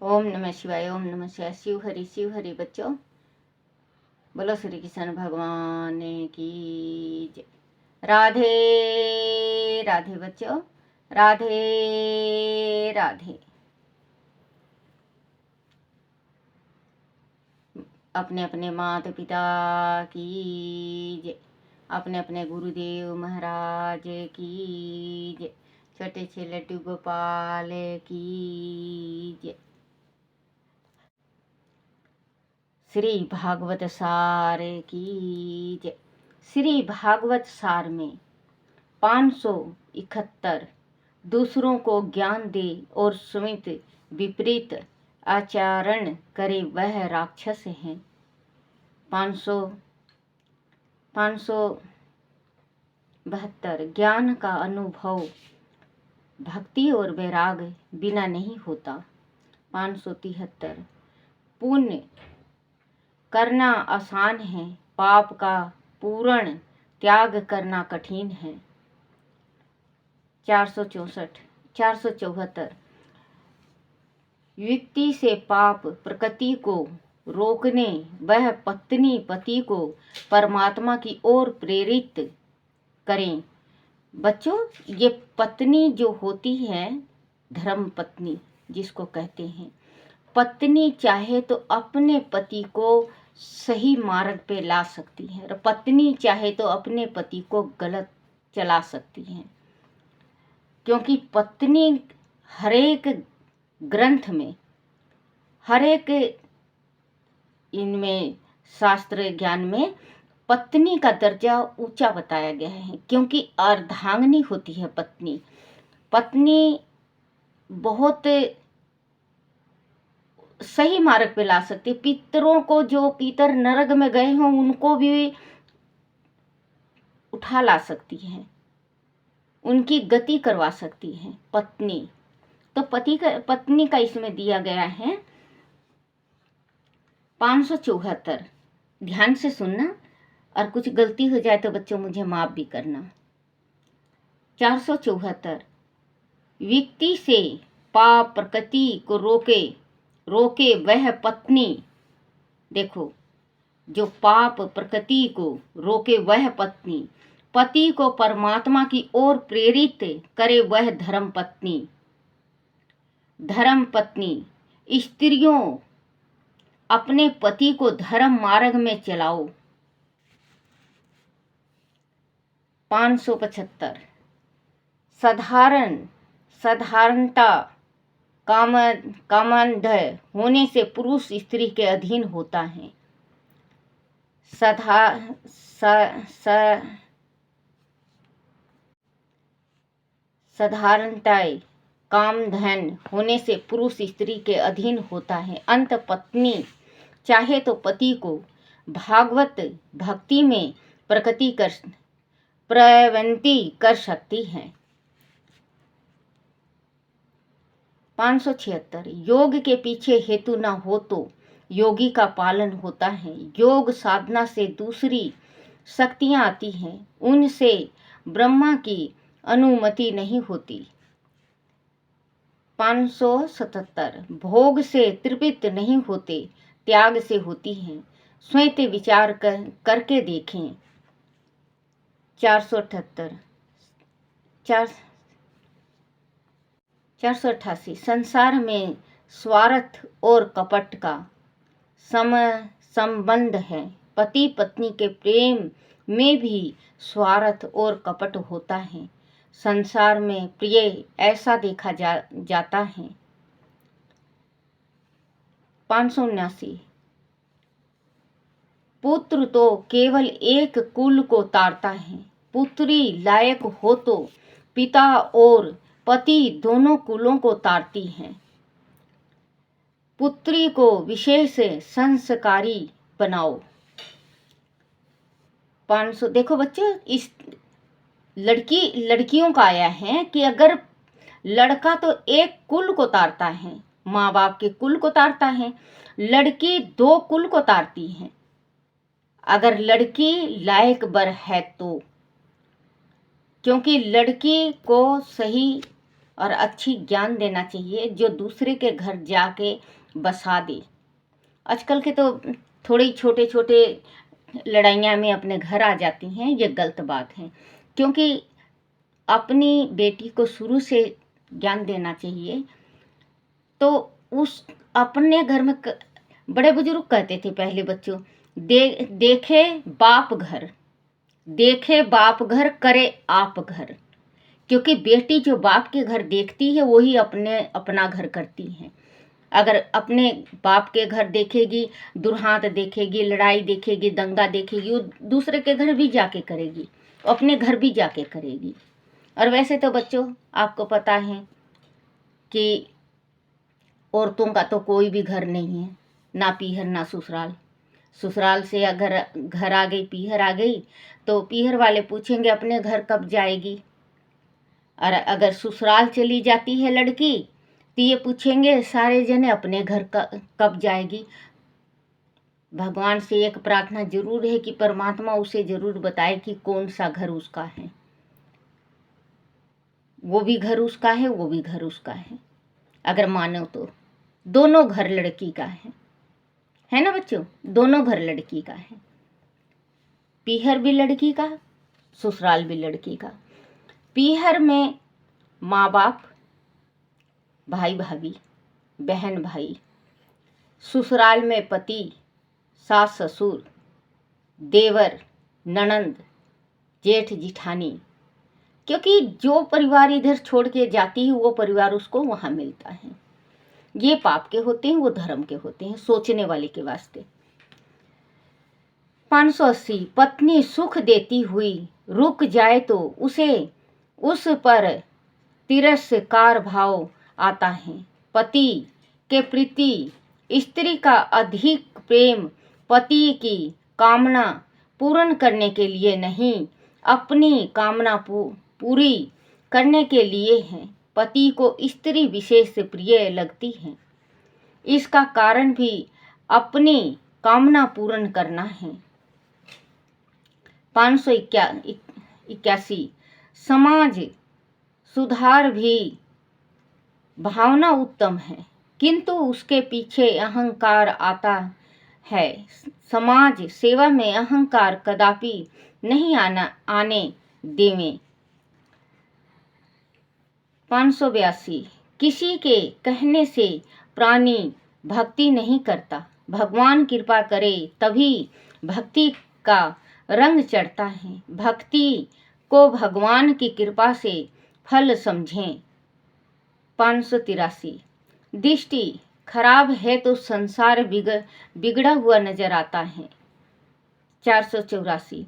ओम नमः शिवाय। ओम नमः शिवाय। शिव हरि बच्चों, बोलो श्री कृष्ण भगवान की जय। राधे राधे बच्चों, राधे राधे। अपने अपने माता पिता की जय, अपने अपने गुरुदेव महाराज की जय, छोटे से लड्डू गोपाल की जय। श्री भागवत सार की जय। श्री भागवत सार में 571 दूसरों को ज्ञान दे और सुमित विपरीत आचरण करे वह राक्षस है। 572 ज्ञान का अनुभव भक्ति और वैराग बिना नहीं होता। 573 पुण्य करना आसान है, पाप का पूर्ण त्याग करना कठिन है। 474 व्यक्ति से पाप प्रकृति को रोकने वह पत्नी पति को परमात्मा की ओर प्रेरित करें। बच्चों, ये पत्नी जो होती है, धर्म पत्नी जिसको कहते हैं, पत्नी चाहे तो अपने पति को सही मार्ग पे ला सकती है और पत्नी चाहे तो अपने पति को गलत चला सकती है। क्योंकि पत्नी हर एक ग्रंथ में, हर एक इनमें शास्त्र ज्ञान में पत्नी का दर्जा ऊंचा बताया गया है। क्योंकि अर्धांगिनी होती है पत्नी। पत्नी बहुत सही मार्ग पे ला सकती है। पितरों को, जो पितर नरक में गए हों, उनको भी उठा ला सकती है, उनकी गति करवा सकती है पत्नी। तो पत्नी का इसमें दिया गया है 574। ध्यान से सुनना, और कुछ गलती हो जाए तो बच्चों मुझे माफ भी करना। 474 व्यक्ति से पाप प्रकृति को रोके वह पत्नी। देखो, जो पाप प्रकृति को रोके वह पत्नी, पति को परमात्मा की ओर प्रेरित करे वह धर्म पत्नी। धर्म पत्नी स्त्रियों, अपने पति को धर्म मार्ग में चलाओ। 575 साधारणता कामंध होने से पुरुष स्त्री के अधीन होता है। साधारणताएं कामधन होने से पुरुष स्त्री के अधीन होता है। अंत पत्नी चाहे तो पति को भागवत भक्ति में प्रवृत्ति कर सकती है। 576 योग के पीछे हेतु न हो तो योगी का पालन होता है। योग साधना से दूसरी शक्तियां आती हैं, उनसे ब्रह्मा की अनुमति नहीं होती। 577 भोग से तृप्त नहीं होते, त्याग से होती हैं, स्वयं विचार करके देखें। 488 संसार में स्वार्थ और कपट का संबंध है। पति पत्नी के प्रेम में भी स्वार्थ और कपट होता है। संसार में प्रिय ऐसा देखा जाता है। 579 पुत्र तो केवल एक कुल को तारता है। पुत्री लायक हो तो पिता और पति दोनों कुलों को तारती है। पुत्री को विशेष संस्कारी बनाओ। 500 देखो बच्चों, इस लड़कियों का आया है कि अगर लड़का तो एक कुल को तारता है, माँ बाप के कुल को तारता है, लड़की 2 कुल को तारती है। अगर लड़की लायक बर है तो, क्योंकि लड़की को सही और अच्छी ज्ञान देना चाहिए जो दूसरे के घर जाके बसा दे। आजकल के तो थोड़ी छोटे छोटे लड़ाइयाँ में अपने घर आ जाती हैं, ये गलत बात है। क्योंकि अपनी बेटी को शुरू से ज्ञान देना चाहिए। तो उस अपने घर में बड़े बुजुर्ग कहते थे पहले बच्चों, देखे बाप घर करे आप घर। क्योंकि बेटी जो बाप के घर देखती है वही अपना घर करती है। अगर अपने बाप के घर देखेगी, दुर्हांत देखेगी, लड़ाई देखेगी, दंगा देखेगी, वो दूसरे के घर भी जाके करेगी, अपने घर भी जाके करेगी। और वैसे तो बच्चों आपको पता है कि औरतों का तो कोई भी घर नहीं है, ना पीहर ना ससुराल। ससुराल से अगर घर आ गई, पीहर आ गई, तो पीहर वाले पूछेंगे अपने घर कब जाएगी। और अगर ससुराल चली जाती है लड़की तो ये पूछेंगे सारे जने अपने घर कब जाएगी। भगवान से एक प्रार्थना जरूर है कि परमात्मा उसे जरूर बताए कि कौन सा घर उसका है। वो भी घर उसका है, वो भी घर उसका है। अगर मानो तो दोनों घर लड़की का है ना बच्चों, दोनों घर लड़की का है। पीहर भी लड़की का, ससुराल भी लड़की का। पीहर में माँ बाप, भाई भाभी, बहन भाई। ससुराल में पति, सास ससुर, देवर, ननंद, जेठ जिठानी। क्योंकि जो परिवार इधर छोड़ के जाती है वो परिवार उसको वहाँ मिलता है। ये पाप के होते हैं, वो धर्म के होते हैं, सोचने वाले के वास्ते। 580 पत्नी सुख देती हुई रुक जाए तो उसे उस पर तिरस्कार भाव आता है। पति के प्रति स्त्री का अधिक प्रेम पति की कामना पूर्ण करने के लिए नहीं, अपनी कामना पूरी करने के लिए है। पति को स्त्री विशेष प्रिय लगती है। इसका कारण भी अपनी कामना पूर्ण करना है। 581 समाज सुधार भी भावना उत्तम है, किंतु उसके पीछे अहंकार आता है। समाज सेवा में अहंकार कदापि नहीं आने देवें। 582 किसी के कहने से प्राणी भक्ति नहीं करता, भगवान कृपा करे तभी भक्ति का रंग चढ़ता है। भक्ति को भगवान की कृपा से फल समझें। 583 दृष्टि खराब है तो संसार बिगड़ा हुआ नजर आता है। 484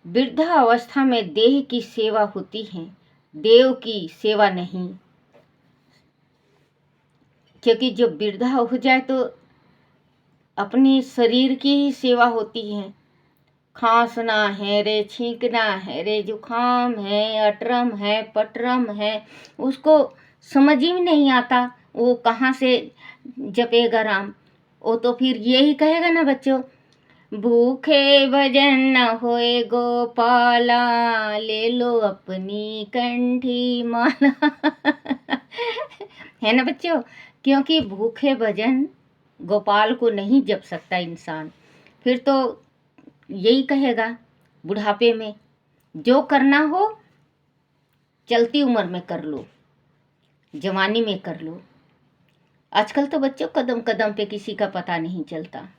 वृद्धावस्था में देह की सेवा होती है, देव की सेवा नहीं। क्योंकि जब वृद्धा हो जाए तो अपने शरीर की ही सेवा होती है। खांसना है रे, छींकना है रे, जुकाम है, अटरम है, पटरम है, उसको समझ ही नहीं आता वो कहाँ से जपेगा राम। वो तो फिर यही कहेगा ना बच्चों, भूखे भजन न होए गोपाला, ले लो अपनी कंठी माला। है ना बच्चों, क्योंकि भूखे भजन गोपाल को नहीं जप सकता इंसान। फिर तो यही कहेगा बुढ़ापे में, जो करना हो चलती उम्र में कर लो, जवानी में कर लो। आजकल तो बच्चों कदम कदम पे किसी का पता नहीं चलता।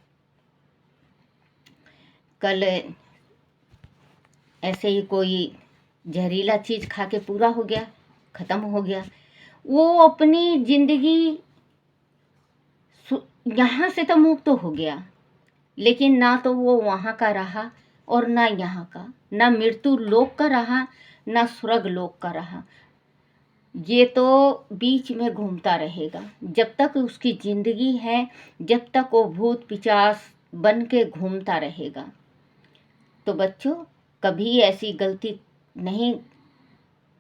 कल ऐसे ही कोई जहरीला चीज खा के पूरा हो गया, खत्म हो गया। वो अपनी जिंदगी यहाँ से तो मुक्त हो गया, लेकिन ना तो वो वहाँ का रहा और ना यहाँ का, ना मृत्यु लोक का रहा, ना स्वर्ग लोक का रहा। ये तो बीच में घूमता रहेगा। जब तक उसकी जिंदगी है, जब तक वो भूत पिशाच बन के घूमता रहेगा। तो बच्चों कभी ऐसी गलती नहीं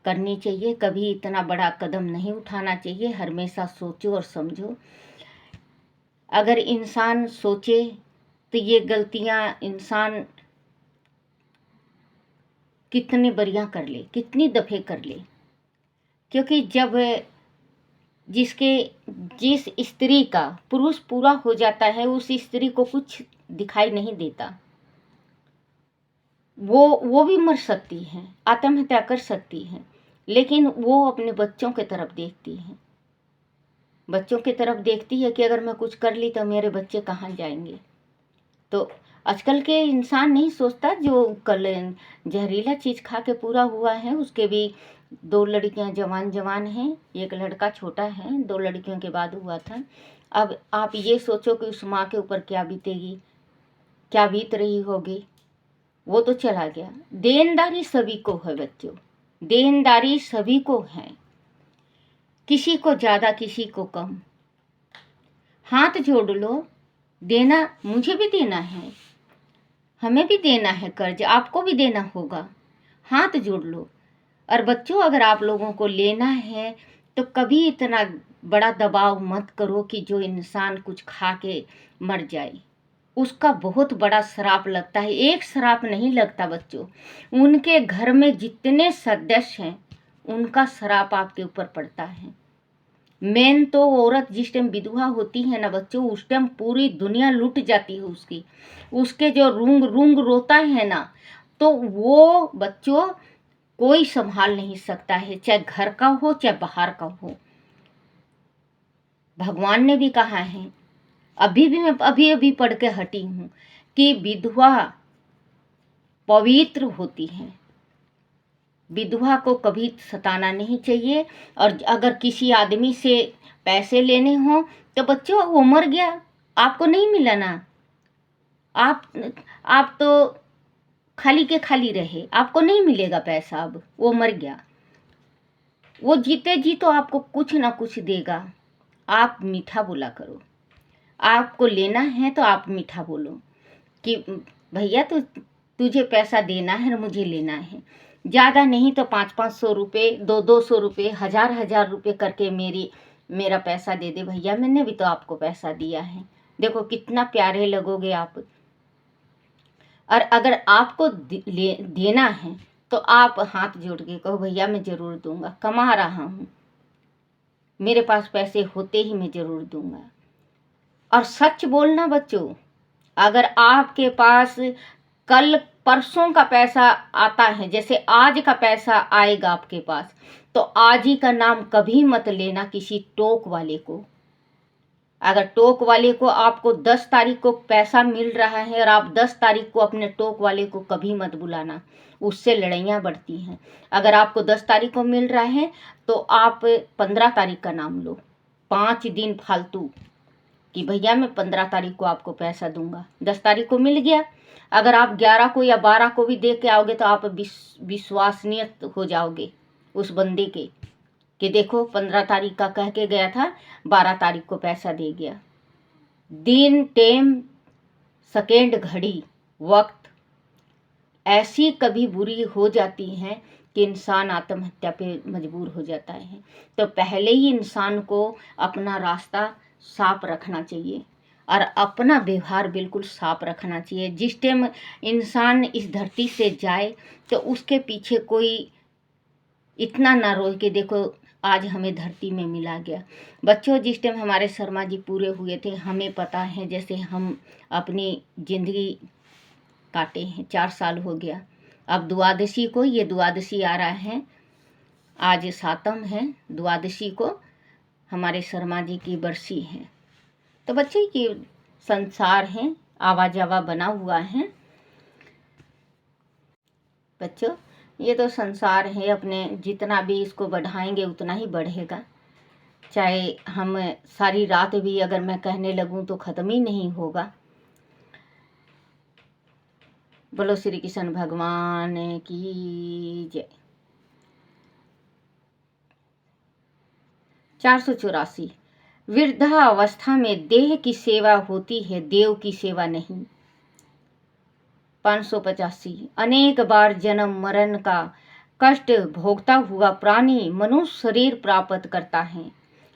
करनी चाहिए, कभी इतना बड़ा कदम नहीं उठाना चाहिए। हमेशा सोचो और समझो। अगर इंसान सोचे तो ये गलतियां इंसान कितने बरियां कर ले, कितनी दफ़े कर ले। क्योंकि जब जिस स्त्री का पुरुष पूरा हो जाता है, उस स्त्री को कुछ दिखाई नहीं देता। वो भी मर सकती है, आत्महत्या कर सकती है, लेकिन वो अपने बच्चों की तरफ देखती है। बच्चों की तरफ देखती है कि अगर मैं कुछ कर ली तो मेरे बच्चे कहाँ जाएंगे। तो आजकल के इंसान नहीं सोचता, जो कल जहरीला चीज़ खा के पूरा हुआ है, उसके भी 2 लड़कियां जवान हैं, एक लड़का छोटा है, 2 लड़कियों के बाद हुआ था। अब आप ये सोचो कि उस माँ के ऊपर क्या बीतेगी, क्या बीत रही होगी। वो तो चला गया। देनदारी सभी को है बच्चों, देनदारी सभी को है, किसी को ज़्यादा किसी को कम। हाथ जोड़ लो, देना मुझे भी देना है, हमें भी देना है कर्ज, आपको भी देना होगा। हाथ जोड़ लो। और बच्चों, अगर आप लोगों को लेना है तो कभी इतना बड़ा दबाव मत करो कि जो इंसान कुछ खा के मर जाए। उसका बहुत बड़ा श्राप लगता है। एक श्राप नहीं लगता बच्चों, उनके घर में जितने सदस्य हैं उनका श्राप आपके ऊपर पड़ता है। मेन तो औरत जिस टाइम विधवा होती है ना बच्चों, उस टाइम पूरी दुनिया लूट जाती है उसकी। उसके जो रूंग रूंग रोता है ना, तो वो बच्चों कोई संभाल नहीं सकता है, चाहे घर का हो चाहे बाहर का हो। भगवान ने भी कहा है, मैं अभी पढ़ के हटी हूँ कि विधवा पवित्र होती है, विधवा को कभी सताना नहीं चाहिए। और अगर किसी आदमी से पैसे लेने हो तो बच्चों वो मर गया, आपको नहीं मिला ना, आप तो खाली के खाली रहे, आपको नहीं मिलेगा पैसा। अब वो मर गया, वो जीते जी तो आपको कुछ ना कुछ देगा। आप मीठा बोला करो, आपको लेना है तो आप मीठा बोलो कि भैया तुझे पैसा देना है और मुझे लेना है। ज़्यादा नहीं तो 500-500 रुपये, 200-200 रुपये, 1000-1000 रुपये करके मेरा पैसा दे दे भैया, मैंने भी तो आपको पैसा दिया है, देखो कितना प्यारे लगोगे आप। और अगर आपको देना है तो आप हाथ जोड़ के कहो भैया मैं ज़रूर दूंगा, कमा रहा हूँ, मेरे पास पैसे होते ही मैं ज़रूर दूंगा। और सच बोलना बच्चों, अगर आपके पास कल परसों का पैसा आता है, जैसे आज का पैसा आएगा आपके पास, तो आज ही का नाम कभी मत लेना किसी टोक वाले को। अगर टोक वाले को आपको 10 तारीख को पैसा मिल रहा है और आप 10 तारीख को अपने टोक वाले को कभी मत बुलाना, उससे लड़ाइयाँ बढ़ती हैं। अगर आपको 10 तारीख को मिल रहा है तो आप 15 तारीख का नाम लो, 5 दिन फालतू कि भैया मैं 15 तारीख को आपको पैसा दूंगा। 10 तारीख को मिल गया, अगर आप 11 को या 12 को भी दे के आओगे तो आप विश्वसनीय हो जाओगे उस बंदे के, कि देखो 15 तारीख का कह के गया था, 12 तारीख को पैसा दे गया। दिन, टेम, सेकेंड, घड़ी, वक्त ऐसी कभी बुरी हो जाती हैं कि इंसान आत्महत्या पे मजबूर हो जाता है। तो पहले ही इंसान को अपना रास्ता साफ रखना चाहिए और अपना व्यवहार बिल्कुल साफ रखना चाहिए। जिस टाइम इंसान इस धरती से जाए तो उसके पीछे कोई इतना ना रोए कि देखो आज हमें धरती में मिला गया। बच्चों, जिस टाइम हमारे शर्मा जी पूरे हुए थे, हमें पता है, जैसे हम अपनी ज़िंदगी काटे हैं, 4 साल हो गया। अब द्वादशी को, ये द्वादशी आ रहा है, आज 7म है, द्वादशी को हमारे शर्मा जी की बरसी है। तो बच्चे ये संसार है, आवा जावा बना हुआ है बच्चों, ये तो संसार है। अपने जितना भी इसको बढ़ाएंगे उतना ही बढ़ेगा। चाहे हम सारी रात भी अगर मैं कहने लगूं तो ख़त्म ही नहीं होगा। बोलो श्री कृष्ण भगवान की जय। 484 वृद्धावस्था में देह की सेवा होती है, देव की सेवा नहीं। 585 अनेक बार जन्म मरण का कष्ट भोगता हुआ प्राणी मनुष्य शरीर प्राप्त करता है।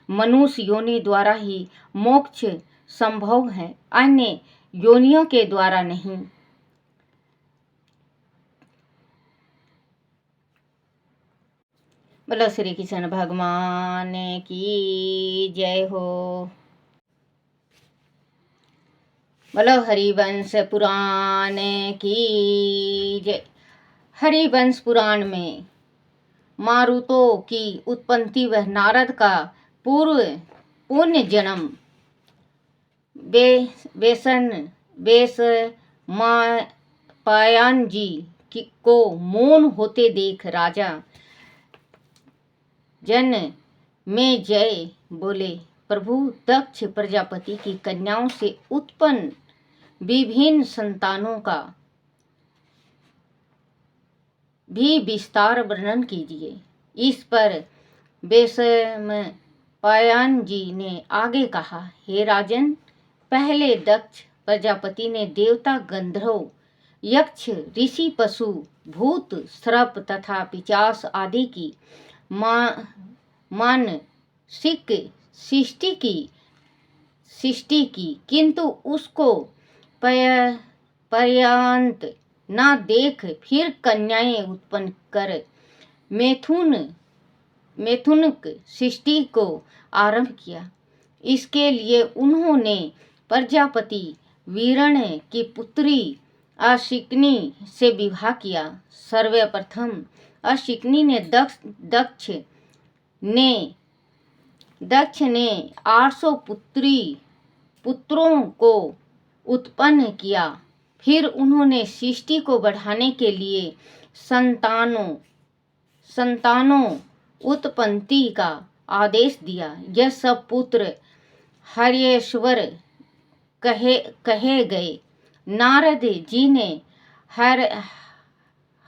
मनुष्य योनि द्वारा ही मोक्ष संभव है, अन्य योनियों के द्वारा नहीं। बोलो श्री कृष्ण भगवान की जय हो। बोलो हरिवंश पुराण की जय। हरिवंश पुराण में मारुतों की उत्पत्ति व नारद का पूर्व पुण्य जन्म बेस पायन जी को मौन होते देख राजा जन में जय बोले, प्रभु दक्ष प्रजापति की कन्याओं से उत्पन्न विभिन्न संतानों का भी विस्तार वर्णन कीजिए। इस पर पायन जी ने आगे कहा, हे राजन, पहले दक्ष प्रजापति ने देवता, गंधर्व, यक्ष, ऋषि, पशु, भूत, सर्प तथा पिशाच आदि की मानसिक सृष्टि की, किंतु उसको पर्यंत न देख फिर कन्याएं उत्पन्न कर मैथुनक सृष्टि को आरंभ किया। इसके लिए उन्होंने प्रजापति वीरण की पुत्री अशिकनी से विवाह किया। सर्वप्रथम अशिकनी ने दक्ष ने 800 पुत्रों को उत्पन्न किया। फिर उन्होंने सृष्टि को बढ़ाने के लिए संतानों उत्पत्ति का आदेश दिया। यह सब पुत्र हर्यश्वर कहे गए। नारद जी ने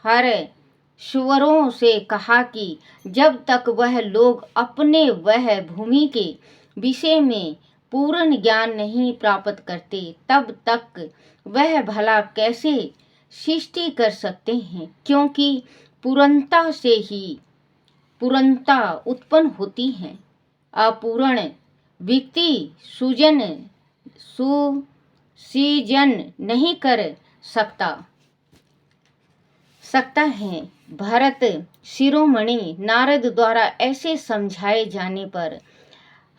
हर्यश्वरों से कहा कि जब तक वह लोग अपने वह भूमि के विषय में पूर्ण ज्ञान नहीं प्राप्त करते, तब तक वह भला कैसे सृष्टि कर सकते हैं, क्योंकि पूर्णता से ही पूर्णता उत्पन्न होती है। अपूर्ण व्यक्ति सुसृजन नहीं कर सकता है। भरत शिरोमणि नारद द्वारा ऐसे समझाए जाने पर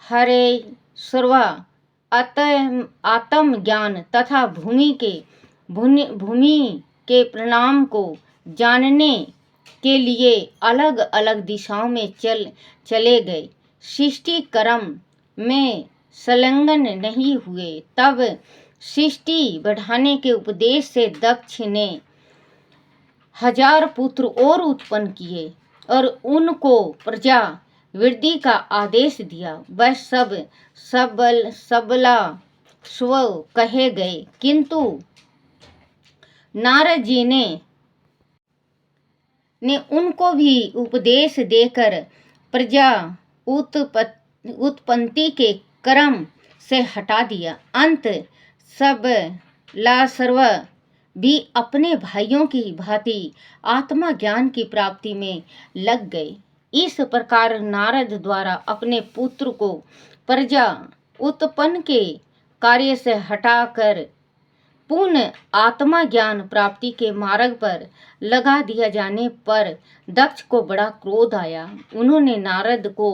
हर्यश्वर आत्म ज्ञान तथा भूमि के परिणाम को जानने के लिए अलग अलग दिशाओं में चले गए। सृष्टि क्रम में संलग्न नहीं हुए। तब सृष्टि बढ़ाने के उपदेश से दक्ष ने 1000 पुत्र और उत्पन्न किए और उनको प्रजा वृद्धि का आदेश दिया। वह सब सबला स्व कहे गए, किंतु नारद जी ने उनको भी उपदेश देकर प्रजा उत्पत्ति के क्रम से हटा दिया। अंत सबलासर्व भी अपने भाइयों की भांति आत्मा ज्ञान की प्राप्ति में लग गए। इस प्रकार नारद द्वारा अपने पुत्र को प्रजा उत्पन्न के कार्य से हटाकर पूर्ण आत्मा ज्ञान प्राप्ति के मार्ग पर लगा दिया जाने पर दक्ष को बड़ा क्रोध आया। उन्होंने नारद को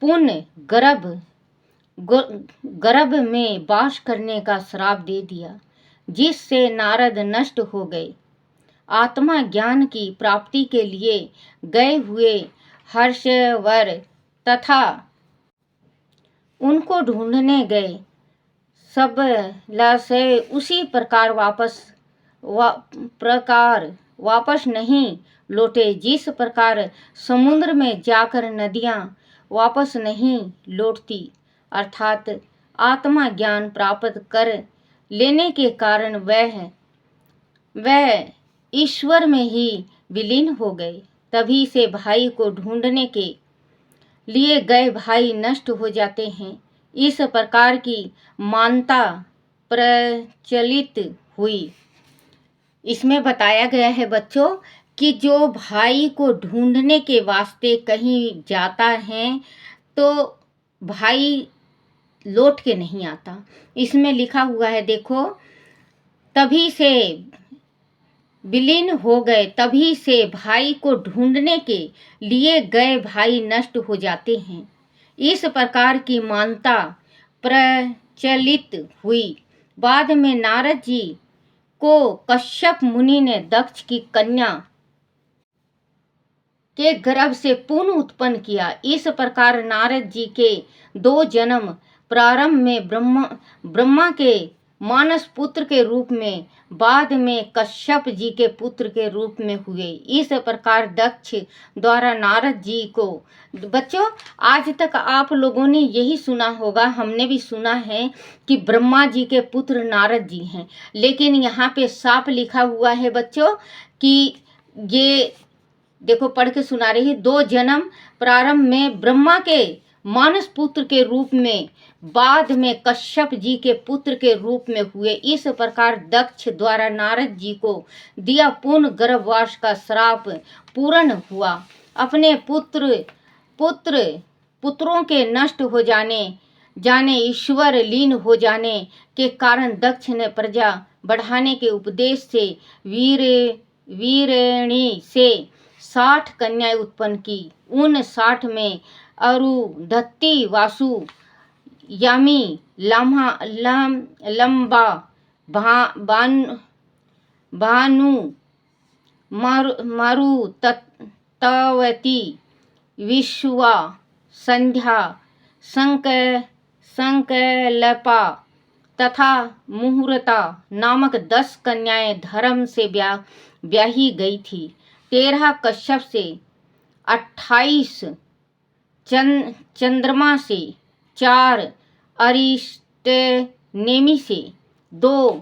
पुण्य गर्भ में वास करने का श्राप दे दिया, जिससे नारद नष्ट हो गए। आत्मा ज्ञान की प्राप्ति के लिए गए हुए हर्षवर तथा उनको ढूंढने गए सबलासे उसी प्रकार वापस नहीं लौटे, जिस प्रकार समुद्र में जाकर नदियां वापस नहीं लौटती। अर्थात आत्मा ज्ञान प्राप्त कर लेने के कारण वह ईश्वर में ही विलीन हो गए। तभी से भाई को ढूंढने के लिए गए भाई नष्ट हो जाते हैं। इस प्रकार की मान्यता प्रचलित हुई। इसमें बताया गया है बच्चों कि जो भाई को ढूंढने के वास्ते कहीं जाता है तो भाई लौट के नहीं आता। इसमें लिखा हुआ है, देखो, तभी से विलीन हो गए। तभी से भाई को ढूंढने के लिए गए भाई नष्ट हो जाते हैं। इस प्रकार की मान्यता प्रचलित हुई। बाद में नारद जी को कश्यप मुनि ने दक्ष की कन्या के गर्भ से पुनः उत्पन्न किया। इस प्रकार नारद जी के 2 जन्म प्रारंभ में ब्रह्मा के मानस पुत्र के रूप में, बाद में कश्यप जी के पुत्र के रूप में हुए। इस प्रकार दक्ष द्वारा नारद जी को, बच्चों आज तक आप लोगों ने यही सुना होगा, हमने भी सुना है कि ब्रह्मा जी के पुत्र नारद जी हैं, लेकिन यहाँ पे साफ लिखा हुआ है बच्चों कि ये देखो पढ़ के सुना रही है। 2 जन्म प्रारंभ में ब्रह्मा के मानस पुत्र के रूप में, बाद में कश्यप जी के पुत्र के रूप में हुए। इस प्रकार दक्ष द्वारा नारद जी को दिया पूर्ण गर्भवास का श्राप पूर्ण हुआ। अपने पुत्रों के नष्ट हो जाने ईश्वर लीन हो जाने के कारण दक्ष ने प्रजा बढ़ाने के उपदेश से वीरणी से 60 कन्याएं उत्पन्न की। उन 60 में अरुंधति, वासु, यामी, लंबा, भानु, मारुतवती, विश्वा, संध्या, संकल्पा तथा मुहूर्ता नामक 10 कन्याएं धर्म से ब्याही गई थी। 13 कश्यप से, 28 चंद्रमा से, 4 अरिष्टनेमि से, 2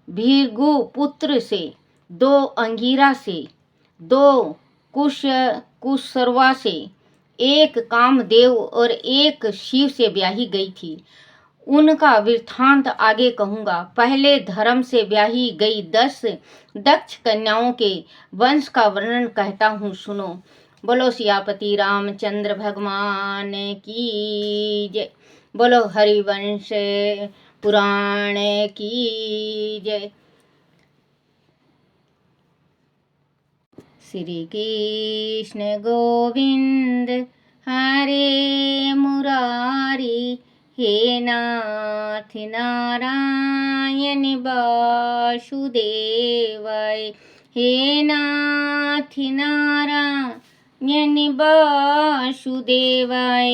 भीर्गु पुत्र से, 2 अंगिरा से, 2 कुशर्वा से, 1 कामदेव और 1 शिव से ब्याही गई थी। उनका वृत्तांत आगे कहूँगा। पहले धर्म से ब्याही गई 10 दक्ष कन्याओं के वंश का वर्णन कहता हूँ, सुनो। बोलो सियापति रामचंद्र भगवान की जय। बोलो हरिवंश पुराण की जय। श्री कृष्ण गोविंद हरे मुरारी, हे नाथ नारायण वासुदेवाय, हे नाथ नारायण वासुदेवाय,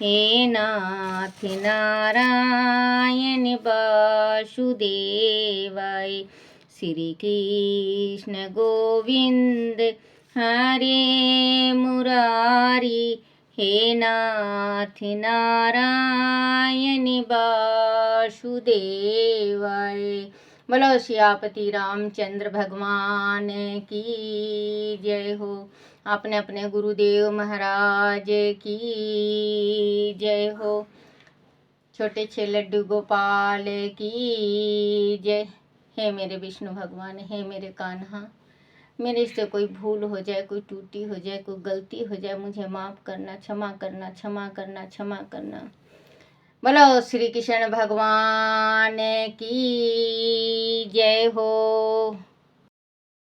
हे नाथ नारायण वासुदेवाय। श्री कृष्ण गोविंद हरे मुरारी, हे नाथ नारायण वासुदेवाय। बोलो सियापति रामचंद्र भगवान की जय हो। अपने अपने गुरुदेव महाराज की जय हो। छोटे छे लड्डू गोपाल की जय। हे मेरे विष्णु भगवान, हे मेरे कान्हा, मेरे से कोई भूल हो जाए, कोई टूटी हो जाए, कोई गलती हो जाए, मुझे माफ़ करना, क्षमा करना, क्षमा करना, क्षमा करना। बोलो श्री कृष्ण भगवान की जय हो।